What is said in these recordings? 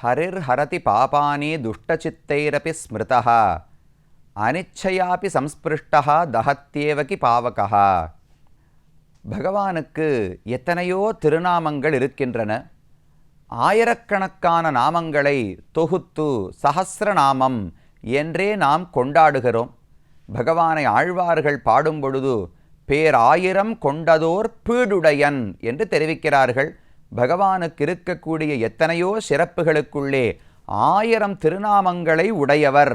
ஹரிர்ஹரதி பாபானி துஷ்டசித்தைரபி ஸ்மிருதः அனிச்சயாபி சம்ஸ்பிருஷ்டः தஹத்யேவகி பாவகः. பகவானுக்கு எத்தனையோ திருநாமங்கள் இருக்கின்றன. ஆயிரக்கணக்கான நாமங்களை தொகுத்து சஹஸ்ரநாமம் என்றே நாம் கொண்டாடுகிறோம். பகவானை ஆழ்வார்கள் பாடும் பொழுது பேராயிரம் கொண்டதோர் பீடுடையன் என்று தெரிவிக்கிறார்கள். பகவானுக்கு இருக்கக்கூடிய எத்தனையோ சிறப்புகளுக்குள்ளே 1000 திருநாமங்களை உடையவர்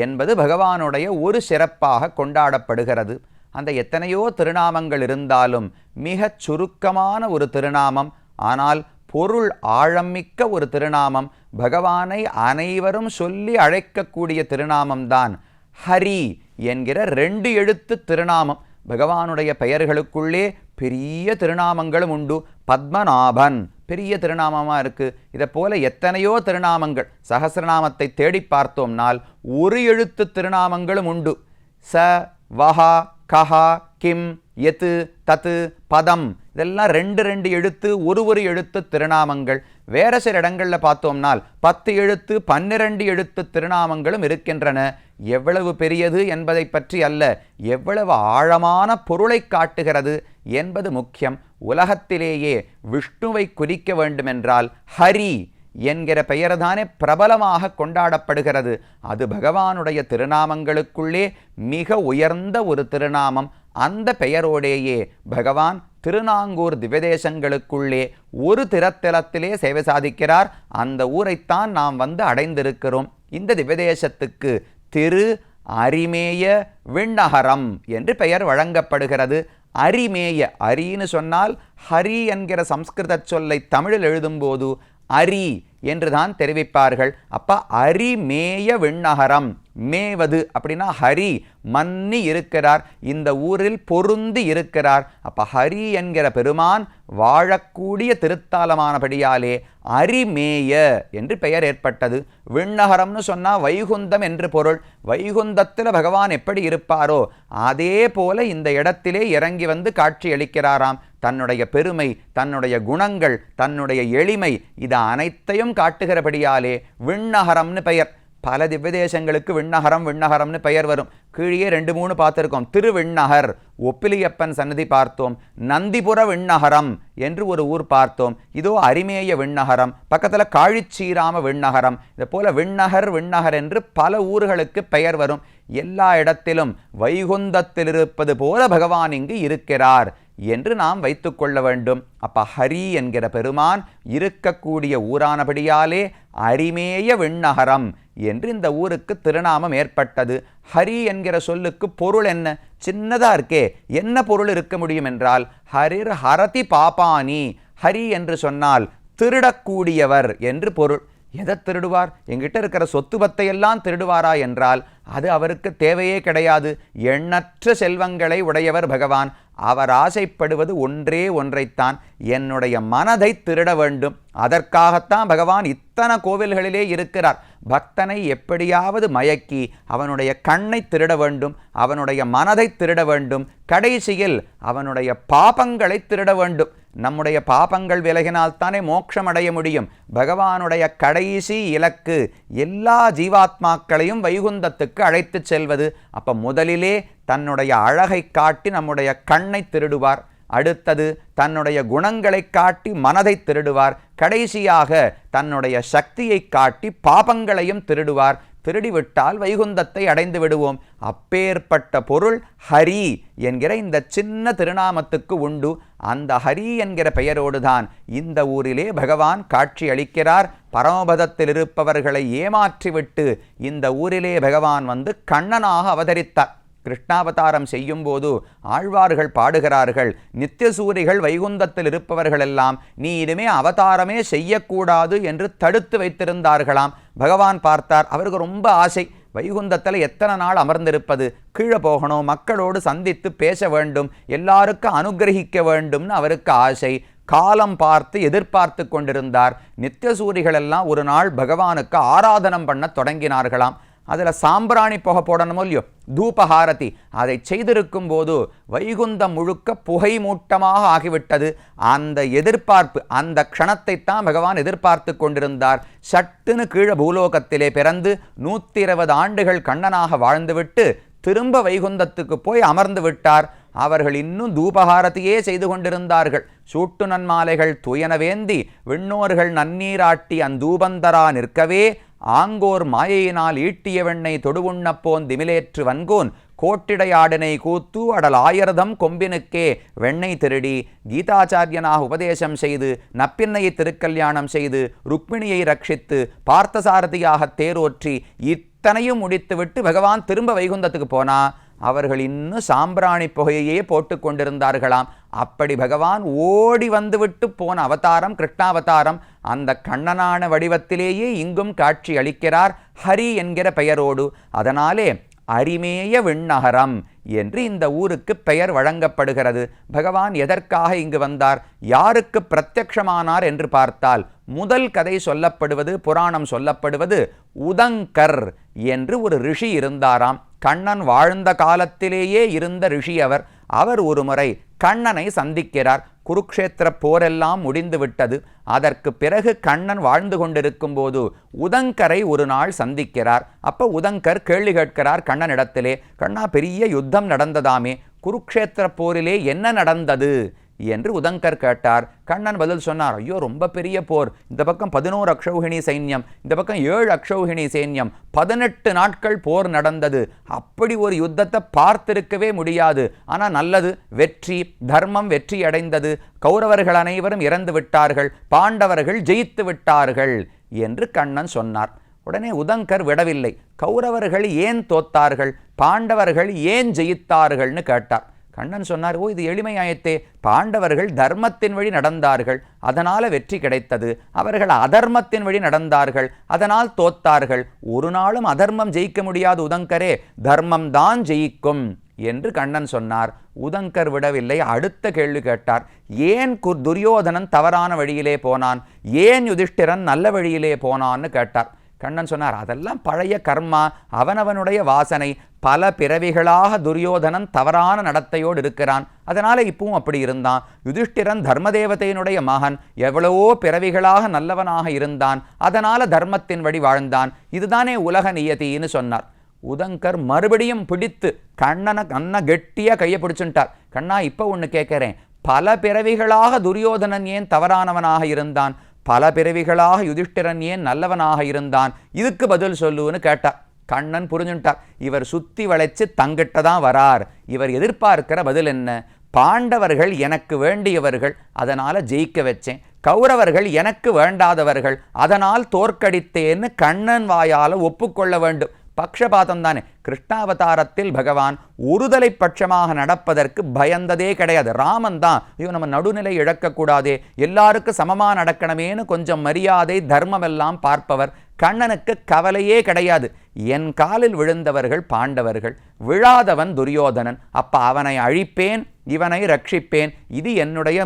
என்பது பகவானுடைய ஒரு சிறப்பாக கொண்டாடப்படுகிறது. அந்த எத்தனையோ திருநாமங்கள் இருந்தாலும் மிகச் சுருக்கமான ஒரு திருநாமம், ஆனால் பொருள் ஆழமிக்க ஒரு திருநாமம், பகவானை அனைவரும் சொல்லி அழைக்கக்கூடிய திருநாமம்தான் ஹரி என்கிற 2 எழுத்து திருநாமம். பகவானுடைய பெயர்களுக்குள்ளே பெரிய திருநாமங்களும் உண்டு. பத்மநாபன் பெரிய திருநாமமாக இருக்குது. இதை போல எத்தனையோ திருநாமங்கள், சஹஸ்ரநாமத்தை தேடி பார்த்தோம்னால் ஒரு எழுத்து திருநாமங்களும் உண்டு. ச வஹா கஹா கிம் எத்து தத்து பதம், இதெல்லாம் 2 எழுத்து ஒரு எழுத்து திருநாமங்கள். வேற சில இடங்களில் பார்த்தோம்னால் 10 எழுத்து 12 எழுத்து திருநாமங்களும் இருக்கின்றன. எவ்வளவு பெரியது என்பதை பற்றி அல்ல, எவ்வளவு ஆழமான பொருளை காட்டுகிறது என்பது முக்கியம். உலகத்திலேயே விஷ்ணுவை குறிக்க வேண்டுமென்றால் ஹரி என்கிற பெயர்தானே பிரபலமாக கொண்டாடப்படுகிறது. அது பகவானுடைய திருநாமங்களுக்குள்ளே மிக உயர்ந்த ஒரு திருநாமம். அந்த பெயரோடேயே பகவான் திருநாங்கூர் திவ்யதேசங்களுக்குள்ளே ஒரு திருத்தலத்திலே சேவை சாதிக்கிறார். அந்த ஊரைத்தான் நாம் அடைந்திருக்கிறோம். இந்த திவ்யதேசத்துக்கு திரு அரிமேய விண்ணகரம் என்று பெயர் வழங்கப்படுகிறது. அரிமேய, அரின்னு சொன்னால் ஹரி என்கிற சம்ஸ்கிருத சொல்லை தமிழில் எழுதும்போது அரி என்றுதான் தெரிவிப்பார்கள். அப்ப அரிமேய விண்ணகரம், மேவது அப்படின்னா ஹரி மன்னி இருக்கிறார், இந்த ஊரில் பொருந்தி இருக்கிறார். அப்ப ஹரி என்கிற பெருமான் வாழக்கூடிய திருத்தாலமானபடியாலே அரிமேய என்று பெயர் ஏற்பட்டது. விண்ணகரம்னு சொன்னால் வைகுந்தம் என்று பொருள். வைகுந்தத்தில் பகவான் எப்படி இருப்பாரோ அதே போல இந்த இடத்திலே இறங்கி காட்சி அளிக்கிறாராம். தன்னுடைய பெருமை, தன்னுடைய குணங்கள், தன்னுடைய எளிமை, இது அனைத்தையும் காட்டுகிறபடியாலே விண்ணகரம்னு பெயர். பல திவ்யதேசங்களுக்கு விண்ணகரம்னு பெயர் வரும். கீழே 2-3 பார்த்துருக்கோம். திருவிண்ணகர், ஒப்பிலியப்பன் சன்னதி பார்த்தோம். நந்திபுர விண்ணகரம் என்று ஒரு ஊர் பார்த்தோம். இதோ அரிமேய விண்ணகரம், பக்கத்தில் காழிச்சீராம விண்ணகரம். இது போல விண்ணகர் என்று பல ஊர்களுக்கு பெயர் வரும். எல்லா இடத்திலும் வைகுந்தத்தில் இருப்பது போல பகவான் இங்கு இருக்கிறார் என்று நாம் வைத்துக் கொள்ள வேண்டும். அப்ப ஹரி என்கிற பெருமான் இருக்கக்கூடிய ஊரானபடியாலே அரிமேய விண்ணகரம் என்று இந்த ஊருக்கு திருநாமம் ஏற்பட்டது. ஹரி என்கிற சொல்லுக்கு பொருள் என்ன? சின்னதா இருக்கே, என்ன பொருள் இருக்க முடியும் என்றால் ஹரிர் ஹரதி பாபானி. ஹரி என்று சொன்னால் திருடக்கூடியவர் என்று பொருள். எதை திருடுவார்? எங்கிட்ட இருக்கிற சொத்து பத்தையெல்லாம் திருடுவாரா என்றால் அது அவருக்கு தேவையே கிடையாது. எண்ணற்ற செல்வங்களை உடையவர் பகவான். அவர் ஆசைப்படுவது ஒன்றைத்தான், என்னுடைய மனதை திருட வேண்டும். அதற்காகத்தான் பகவான் இத்தனை கோவில்களிலே இருக்கிறார். பக்தனை எப்படியாவது மயக்கி அவனுடைய கண்ணை திருட வேண்டும், அவனுடைய மனதை திருட வேண்டும், கடைசியில் அவனுடைய பாபங்களை திருட வேண்டும். நம்முடைய பாபங்கள் விலகினால்தானே மோட்சம் அடைய முடியும். பகவானுடைய கடைசி இலக்கு எல்லா ஜீவாத்மாக்களையும் வைகுந்தத்துக்கு அழைத்து செல்வது. அப்ப முதலிலே தன்னுடைய அழகை காட்டி நம்முடைய கண்ணை திருடுவார். அடுத்தது தன்னுடைய குணங்களை காட்டி மனதை திருடுவார். கடைசியாக தன்னுடைய சக்தியை காட்டி பாபங்களையும் திருடுவார். திருடிவிட்டால் வைகுந்தத்தை அடைந்து விடுவோம். அப்பேற்பட்ட பொருள் ஹரி என்கிற இந்த சின்ன திருநாமத்துக்கு உண்டு. அந்த ஹரி என்கிற பெயரோடுதான் இந்த ஊரிலே பகவான் காட்சி அளிக்கிறார். பரமபதத்தில் இருப்பவர்களை ஏமாற்றிவிட்டு இந்த ஊரிலே பகவான் கண்ணனாக அவதரித்தார். கிருஷ்ணாவதாரம் செய்யும் போது ஆழ்வார்கள் பாடுகிறார்கள், நித்தியசூரிகள் வைகுந்தத்தில் இருப்பவர்களெல்லாம் நீ இனிமே அவதாரமே செய்யக்கூடாது என்று தடுத்து வைத்திருந்தார்களாம். பகவான் பார்த்தார், அவருக்கு ரொம்ப ஆசை, வைகுந்தத்தில் எத்தனை நாள் அமர்ந்திருப்பது, கீழே போகணும், மக்களோடு சந்தித்து பேச வேண்டும், எல்லாருக்கும் அனுகிரகிக்க வேண்டும்னு அவருக்கு ஆசை. காலம் பார்த்து எதிர்பார்த்து கொண்டிருந்தார். நித்தியசூரிகளெல்லாம் ஒரு நாள் பகவானுக்கு ஆராதனம் பண்ண தொடங்கினார்களாம். அதில் சாம்பிராணி புகை போடணுமோ இல்லையோ, தூபஹாரதி, அதை செய்திருக்கும் போது வைகுந்தம் முழுக்க புகை மூட்டமாக ஆகிவிட்டது. அந்த எதிர்பார்ப்பு, அந்த க்ஷணத்தை தான் பகவான் எதிர்பார்த்து கொண்டிருந்தார். சட்டுன்னு கீழே பூலோகத்திலே பிறந்து 120 ஆண்டுகள் கண்ணனாக வாழ்ந்துவிட்டு திரும்ப வைகுந்தத்துக்கு போய் அமர்ந்து விட்டார். அவர்கள் இன்னும் தூபஹாரத்தையே செய்து கொண்டிருந்தார்கள். சூட்டு நன்மாலைகள் துயனவேந்தி விண்ணோர்கள் நன்னீராட்டி அந்தூபந்தரா நிற்கவே ஆங்கோர் மாயையினால் ஈட்டிய வெண்ணை தொடுவுண்ணப்போன் திமிலேற்று வன்கோன் கோட்டிடையாடனை கூத்து அடல் ஆயிரதம் கொம்பினுக்கே வெண்ணெய் திருடி கீதாச்சாரியனாக உபதேசம் செய்து நப்பின்னையை திருக்கல்யாணம் செய்து ருக்மிணியை ரட்சித்து பார்த்தசாரதியாக தேரோற்றி இத்தனையும் முடித்துவிட்டு பகவான் திரும்ப வைகுந்தத்துக்கு போனா அவர்கள் இன்னும் சாம்பிராணி புகையையே போட்டு கொண்டிருந்தார்களாம். அப்படி பகவான் ஓடி வந்துவிட்டு போன அவதாரம் கிருஷ்ணாவதாரம். அந்த கண்ணனான வடிவத்திலேயே இங்கும் காட்சி அளிக்கிறார், ஹரி என்கிற பெயரோடு. அதனாலே அரிமேய விண்ணகரம் என்று இந்த ஊருக்கு பெயர் வழங்கப்படுகிறது. பகவான் எதற்காக இங்கு வந்தார், யாருக்கு பிரத்யக்ஷமானார் என்று பார்த்தால் முதல் கதை சொல்லப்படுவது, புராணம் சொல்லப்படுவது, உதங்கர் என்று ஒரு ரிஷி இருந்தாராம். கண்ணன் வாழ்ந்த காலத்திலேயே இருந்த ரிஷி அவர். அவர் ஒருமுறை கண்ணனை சந்திக்கிறார். குருக்ஷேத்திர போரெல்லாம் முடிந்து விட்டது. அதற்கு பிறகு கண்ணன் வாழ்ந்து கொண்டிருக்கும் போது உதங்கரை ஒரு நாள் சந்திக்கிறார். அப்ப உதங்கர் கேள்வி கேட்கிறார் கண்ணனிடத்திலே, கண்ணா பெரிய யுத்தம் நடந்ததாமே, குருக்ஷேத்திர போரிலே என்ன நடந்தது என்று உதங்கர் கேட்டார். கண்ணன் பதில் சொன்னார், ஐயோ ரொம்ப பெரிய போர், இந்த பக்கம் 11 அக்ஷௌகிணி சைன்யம், இந்த பக்கம் 7 அக்ஷௌகிணி சைன்யம், 18 நாட்கள் போர் நடந்தது. அப்படி ஒரு யுத்தத்தை பார்த்திருக்கவே முடியாது. ஆனால் நல்லது, வெற்றி, தர்மம் வெற்றி அடைந்தது, கௌரவர்கள் அனைவரும் இறந்து விட்டார்கள், பாண்டவர்கள் ஜெயித்து விட்டார்கள் என்று கண்ணன் சொன்னார். உடனே உதங்கர் விடவில்லை. கௌரவர்கள் ஏன் தோத்தார்கள், பாண்டவர்கள் ஏன் ஜெயித்தார்கள்னு கேட்டார். கண்ணன் சொன்னார், ஓ இது எளிமையாயத்தே, பாண்டவர்கள் தர்மத்தின் வழி நடந்தார்கள், அதனால் வெற்றி கிடைத்தது. அவர்கள் அதர்மத்தின் வழி நடந்தார்கள், அதனால் தோத்தார்கள். ஒரு நாளும் அதர்மம் ஜெயிக்க முடியாது உதங்கரே, தர்மம் தான் ஜெயிக்கும் என்று கண்ணன் சொன்னார். உதங்கர் விடவில்லை. அடுத்த கேள்வி கேட்டார், ஏன் துரியோதனன் தவறான வழியிலே போனான், ஏன் யுதிஷ்டிரன் நல்ல வழியிலே போனான்னு கேட்டார். கண்ணன் சொன்னார், அதெல்லாம் பழைய கர்மா, அவனவனுடைய வாசனை. பல பிறவிகளாக துரியோதனன் தவறான நடத்தையோடு இருக்கிறான், அதனால இப்பவும் அப்படி இருந்தான். யுதிஷ்டிரன் தர்மதேவதையினுடைய மகன், எவ்வளவோ பிறவிகளாக நல்லவனாக இருந்தான், அதனால தர்மத்தின் வழி வாழ்ந்தான். இதுதானே உலக நியதின்னு சொன்னார். உதங்கர் மறுபடியும் பிடித்து கண்ணனை கெட்டியா கையை பிடிச்சுட்டார். கண்ணா இப்ப ஒன்று கேட்கிறேன், பல பிறவிகளாக துரியோதனன் ஏன் தவறானவனாக இருந்தான், பல பிறவிகளாக யுதிஷ்டிரன் ஏன் நல்லவனாக இருந்தான், இதுக்கு பதில் சொல்லுன்னு கேட்டார். கண்ணன் புரிஞ்சுட்டார், இவர் சுத்தி வளைச்சு தங்கிட்ட தான் வரார். இவர் எதிர்பார்க்கிற பதில் என்ன, பாண்டவர்கள் எனக்கு வேண்டியவர்கள், அதனால ஜெயிக்க வச்சேன், கௌரவர்கள் எனக்கு வேண்டாதவர்கள், அதனால் தோற்கடித்தேன்னு கண்ணன் வாயால ஒப்புக்கொள்ள வேண்டும். பக்ஷபாதம் தானே. கிருஷ்ணாவதாரத்தில் பகவான் ஒருதலை பட்சமாக நடப்பதற்கு பயந்ததே கிடையாது. ராமன் தான், ஐயோ நம்ம நடுநிலை இழக்கக்கூடாதே, எல்லாருக்கும் சமமாக நடக்கணுமேனு கொஞ்சம் மரியாதை தர்மம் எல்லாம் பார்ப்பவர். கண்ணனுக்கு கவலையே கிடையாது. என் காலில் விழுந்தவர்கள் பாண்டவர்கள், விழாதவன் துரியோதனன், அப்ப அவனை அழிப்பேன், இவனை ரட்சிப்பேன், இது என்னுடைய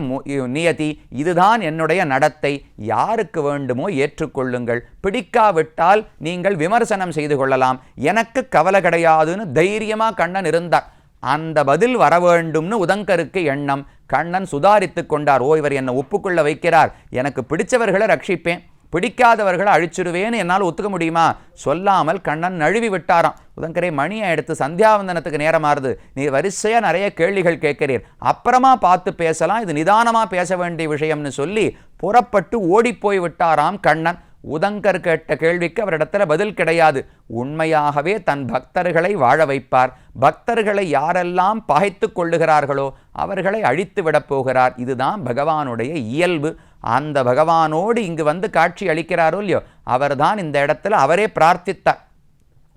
நியதி, இதுதான் என்னுடைய நடத்தை. யாருக்கு வேண்டுமோ ஏற்றுக்கொள்ளுங்கள், பிடிக்காவிட்டால் நீங்கள் விமர்சனம் செய்து கொள்ளலாம், எனக்கு கவலை கிடையாதுன்னு தைரியமா கண்ணன் இருந்தார். அந்த பதில் வர வேண்டும்னு உதங்கருக்கு எண்ணம். கண்ணன் சுதாரித்து கொண்டார். ஓ இவர் என்னை ஒப்புக்கொள்ள வைக்கிறார், எனக்கு பிடிச்சவர்களை ரட்சிப்பேன், பிடிக்காதவர்களை அழிச்சிடுவேன்னு என்னால் ஒத்துக்க முடியுமா? சொல்லாமல் கண்ணன் நழுவி விட்டாராம். உதங்கரே மணியை எடுத்து சந்தியாவந்தனத்துக்கு நேரமாறுது, நீ வரிசையாக நிறைய கேள்விகள் கேட்கிறீர், அப்புறமா பார்த்து பேசலாம், இது நிதானமாக பேச வேண்டிய விஷயம்னு சொல்லி புறப்பட்டு ஓடிப்போய் விட்டாராம் கண்ணன். உதங்கர் கேட்ட கேள்விக்கு அவரிடத்துல பதில் கிடையாது. உண்மையாகவே தன் பக்தர்களை வாழ வைப்பார். பக்தர்களை யாரெல்லாம் பகைத்து கொள்ளுகிறார்களோ அவர்களை அழித்து விடப் போகிறார். இதுதான் பகவானுடைய இயல்பு. அந்த பகவானோடு இங்கு வந்து காட்சி அளிக்கிறாரோ இல்லையோ, அவர்தான் இந்த இடத்துல அவரே பிரார்த்தித்தார்.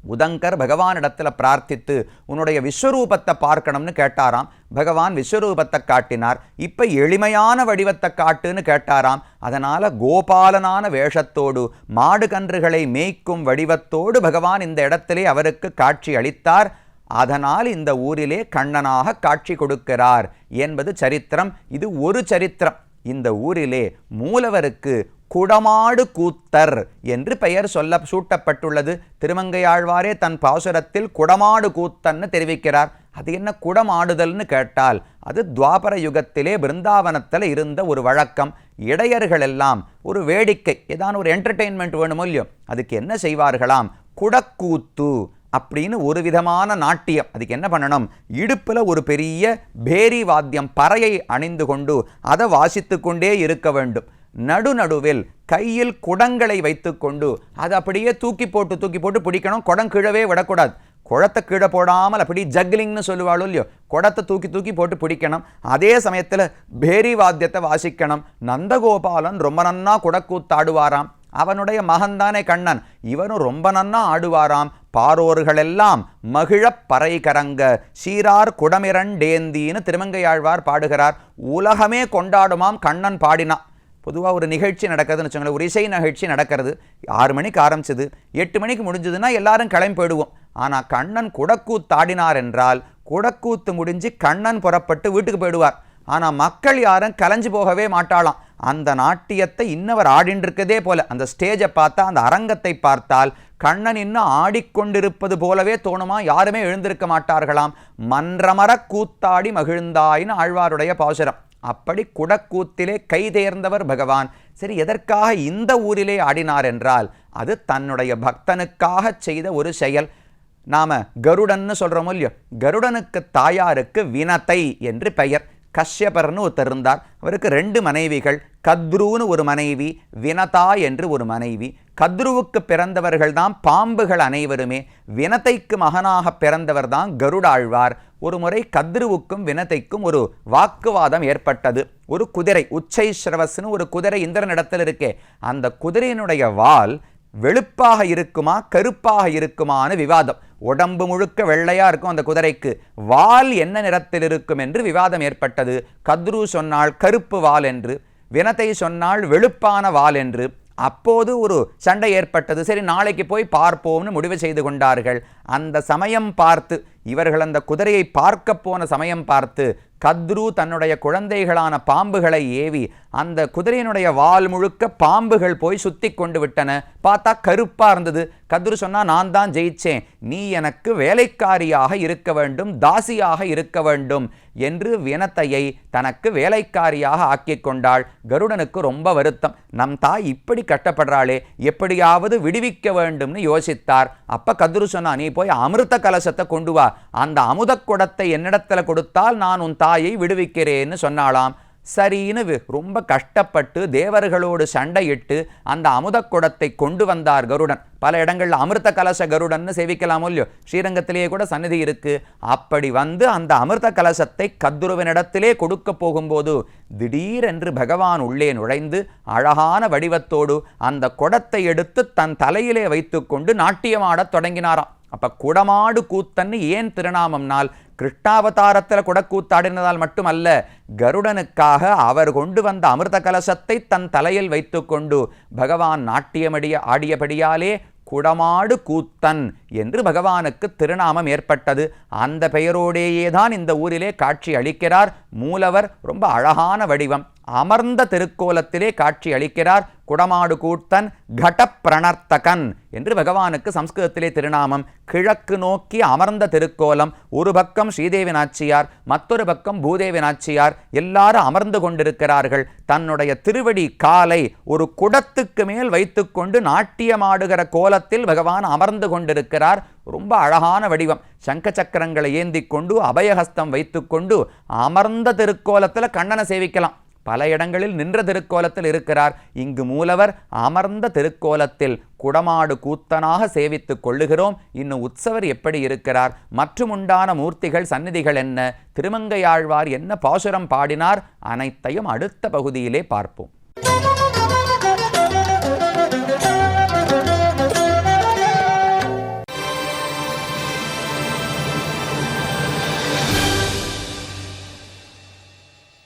உதங்கர் பகவானிடத்துல பிரார்த்தித்து உன்னுடைய விஸ்வரூபத்தை பார்க்கணும்னு கேட்டாராம். பகவான் விஸ்வரூபத்தை காட்டினார். இப்ப எளிமையான வடிவத்தை காட்டுன்னு கேட்டாராம். அதனால கோபாலனான வேஷத்தோடு மாடு கன்றுகளை மேய்க்கும் வடிவத்தோடு பகவான் இந்த இடத்திலே அவருக்கு காட்சி அளித்தார். அதனால் இந்த ஊரிலே கண்ணனாக காட்சி கொடுக்கிறார் என்பது சரித்திரம். இது ஒரு சரித்திரம். இந்த ஊரிலே மூலவருக்கு குடமாடு கூத்தர் என்று பெயர் சூட்டப்பட்டுள்ளது. திருமங்கையாழ்வாரே தன் பாசுரத்தில் குடமாடு கூத்தன்னு தெரிவிக்கிறார். அது என்ன குடமாடுதல்னு கேட்டால், அது துவாபர யுகத்திலே பிருந்தாவனத்தில் இருந்த ஒரு வழக்கம். இடையர்கள் எல்லாம் ஒரு வேடிக்கை, ஏதான ஒரு என்டர்டெயின்மெண்ட் வேணுமோ இல்லையோ, அதுக்கு என்ன செய்வார்களாம், குடக்கூத்து அப்படின்னு ஒரு விதமான நாட்டியம். அதுக்கு என்ன பண்ணணும், இடுப்பில் ஒரு பெரிய பேரி வாத்தியம் பறையை அணிந்து கொண்டு அதை வாசித்து கொண்டே இருக்க வேண்டும். நடுநடுவில் கையில் குடங்களை வைத்து கொண்டு அதை அப்படியே தூக்கி போட்டு பிடிக்கணும். குடம் கீழவே விடக்கூடாது. குடத்தை கீழே போடாமல் அப்படி ஜக்லிங்னு சொல்லுவாளோ இல்லையோ, குடத்தை தூக்கி போட்டு பிடிக்கணும். அதே சமயத்தில் பேரி வாத்தியத்தை வாசிக்கணும். நந்தகோபாலன் ரொம்ப நன்னா குடக்கூத்தாடுவாராம். அவனுடைய மகன்தானே கண்ணன், இவனும் ரொம்ப நன்னா ஆடுவாராம். பாரோர்களெல்லாம் மகிழப் பறை கரங்க சீரார் குடமிரண்டேந்தின்னு திருமங்கையாழ்வார் பாடுகிறார். உலகமே கொண்டாடுமாம் கண்ணன் பாடினான். பொதுவாக ஒரு நிகழ்ச்சி நடக்கிறதுன்னு வச்சுக்கோங்களேன், ஒரு இசை நிகழ்ச்சி நடக்கிறது. 6 மணிக்கு ஆரம்பிச்சது, 8 மணிக்கு முடிஞ்சதுன்னா எல்லாரும் கிளம்பி போயிடுவோம். ஆனால் கண்ணன் குடக்கூத்தாடினார் என்றால் குடக்கூத்து முடிஞ்சு கண்ணன் புறப்பட்டு வீட்டுக்கு போயிடுவார். ஆனால் மக்கள் யாரும் கலைஞ்சு போகவே மாட்டாளாம். அந்த நாட்டியத்தை இன்னவர் ஆடின்றிருக்கதே போல அந்த ஸ்டேஜை பார்த்தா, அந்த அரங்கத்தை பார்த்தால் கண்ணன் இன்னும் ஆடிக்கொண்டிருப்பது போலவே தோணுமா. யாருமே எழுந்திருக்க மாட்டார்களாம். மன்றமர கூத்தாடி மகிழ்ந்தாயின்னு ஆழ்வாருடைய பாசுரம். அப்படி குடக்கூத்திலே கைதேர்ந்தவர் பகவான். சரி, எதற்காக இந்த ஊரிலே ஆடினார் என்றால், அது தன்னுடைய பக்தனுக்காக செய்த ஒரு செயல். நாம கருடன்னு சொல்றோமோ இல்லையோ, கருடனுக்கு தாயாருக்கு வினதை என்று பெயர். கஷ்யபர்னு ஒருத்தர் இருந்தார். அவருக்கு 2 மனைவிகள். கத்ருன்னு ஒரு மனைவி, வினதா என்று ஒரு மனைவி. கத்ருவுக்கு பிறந்தவர்கள் தான் பாம்புகள் அனைவருமே. வினதைக்கு மகனாக பிறந்தவர் தான் கருடாழ்வார். ஒரு முறை கத்ருவுக்கும் வினதைக்கும் ஒரு வாக்குவாதம் ஏற்பட்டது. ஒரு குதிரை, உச்சைஸ்ரவஸ்னு ஒரு குதிரை இந்திரனிடத்தில் இருக்கே, அந்த குதிரையினுடைய வால் வெளுப்பாக இருக்குமா கருப்பாக இருக்குமான்னு விவாதம். உடம்பு முழுக்க வெள்ளையா இருக்கும் அந்த குதிரைக்கு, வால் என்ன நிறத்தில் இருக்கும் என்று விவாதம் ஏற்பட்டது. கத்ரு சொன்னாள் கருப்பு வால் என்று, வினதை சொன்னாள் வெளுப்பான வால் என்று. அப்போது ஒரு சண்டை ஏற்பட்டது. சரி, நாளைக்கு போய் பார்ப்போம்னு முடிவு செய்து கொண்டார்கள். அந்த சமயம் பார்த்து, இவர்கள் அந்த குதிரையை பார்க்க போன சமயம் பார்த்து, கத்ரு தன்னுடைய குழந்தைகளான பாம்புகளை ஏவி அந்த குதிரையினுடைய வால் முழுக்க பாம்புகள் போய் சுத்தி கொண்டு விட்டன. பார்த்தா கருப்பா இருந்தது. கத்ரு சொன்னா, நான் தான் ஜெயிச்சேன், நீ எனக்கு வேலைக்காரியாக இருக்க வேண்டும், தாசியாக இருக்க வேண்டும் என்று வினத்தையை தனக்கு வேலைக்காரியாக ஆக்கி கொண்டாள். கருடனுக்கு ரொம்ப வருத்தம். நம் தாய் இப்படி கட்டப்படுறாளே, எப்படியாவது விடுவிக்க வேண்டும்னு யோசித்தார். அப்ப கத்ரு சொன்னா, நீ போய் அமிர்த கலசத்தை கொண்டு வா, அந்த அமுத குடத்தை என்னிடத்துல கொடுத்தால் நான் உன் தாயை விடுவிக்கிறேன்னு சொன்னாளாம். சரின்னு ரொம்ப கஷ்டப்பட்டு தேவர்களோடு சண்டையிட்டு அந்த அமுத குடத்தை கொண்டு வந்தார் கருடன். பல இடங்கள்ல அமிர்த கலச கருடன்னு சேவிக்கலாமோ இல்லையோ, ஸ்ரீரங்கத்திலேயே கூட சந்நிதி இருக்கு. அப்படி வந்து அந்த அமிர்த கலசத்தை கத்ருவனிடத்திலே கொடுக்க போகும்போது திடீரென்று பகவான் உள்ளே நுழைந்து அழகான வடிவத்தோடு அந்த குடத்தை எடுத்து தன் தலையிலே வைத்து கொண்டு நாட்டியமாடத் தொடங்கினாராம். அப்ப குடமாடு கூத்தன்னு ஏன் திருநாமம்னால், கிருஷ்ணாவதாரத்தில் குடக்கூத்தாடினதால் மட்டுமல்ல, கருடனுக்காக அவர் கொண்டு வந்த அமிர்த கலசத்தை தன் தலையில் வைத்து கொண்டு பகவான் ஆடியபடியாலே குடமாடு கூத்தன் என்று பகவானுக்கு திருநாமம் ஏற்பட்டது. அந்த பெயரோடேயே தான் இந்த ஊரிலே காட்சி அளிக்கிறார் மூலவர். ரொம்ப அழகான வடிவம், அமர்ந்த திருக்கோலத்திலே காட்சி அளிக்கிறார். குடமாடு கூத்தன் கடப்பிரணர்த்தகன் என்று பகவானுக்கு சம்ஸ்கிருதத்திலே திருநாமம். கிழக்கு நோக்கி அமர்ந்த திருக்கோலம். ஒரு பக்கம் ஸ்ரீதேவி நாச்சியார், மற்றொரு பக்கம் பூதேவி நாச்சியார், எல்லாரும் அமர்ந்து கொண்டிருக்கிறார்கள். தன்னுடைய திருவடி காலை ஒரு குடத்துக்கு மேல் வைத்துக்கொண்டு நாட்டியமாடுகிற கோலத்தில் பகவான் அமர்ந்து கொண்டிருக்கிறார். ரொம்ப அழகான வடிவம். சங்க சக்கரங்களை ஏந்தி கொண்டு அபயஹஸ்தம் வைத்துக்கொண்டு அமர்ந்த திருக்கோலத்தில் கண்ணனை சேவிக்கலாம். பல இடங்களில் நின்ற திருக்கோலத்தில் இருக்கிறார். இங்கு மூலவர் அமர்ந்த திருக்கோலத்தில் குடமாடு கூத்தனாக சேவித்துக் கொள்ளுகிறோம். இன்னும் உற்சவர் எப்படி இருக்கிறார், மற்றும் உண்டான மூர்த்திகள் சந்நிதிகள் என்ன, திருமங்கையாழ்வார் என்ன பாசுரம் பாடினார், அனைத்தையும் அடுத்த பகுதியிலே பார்ப்போம்.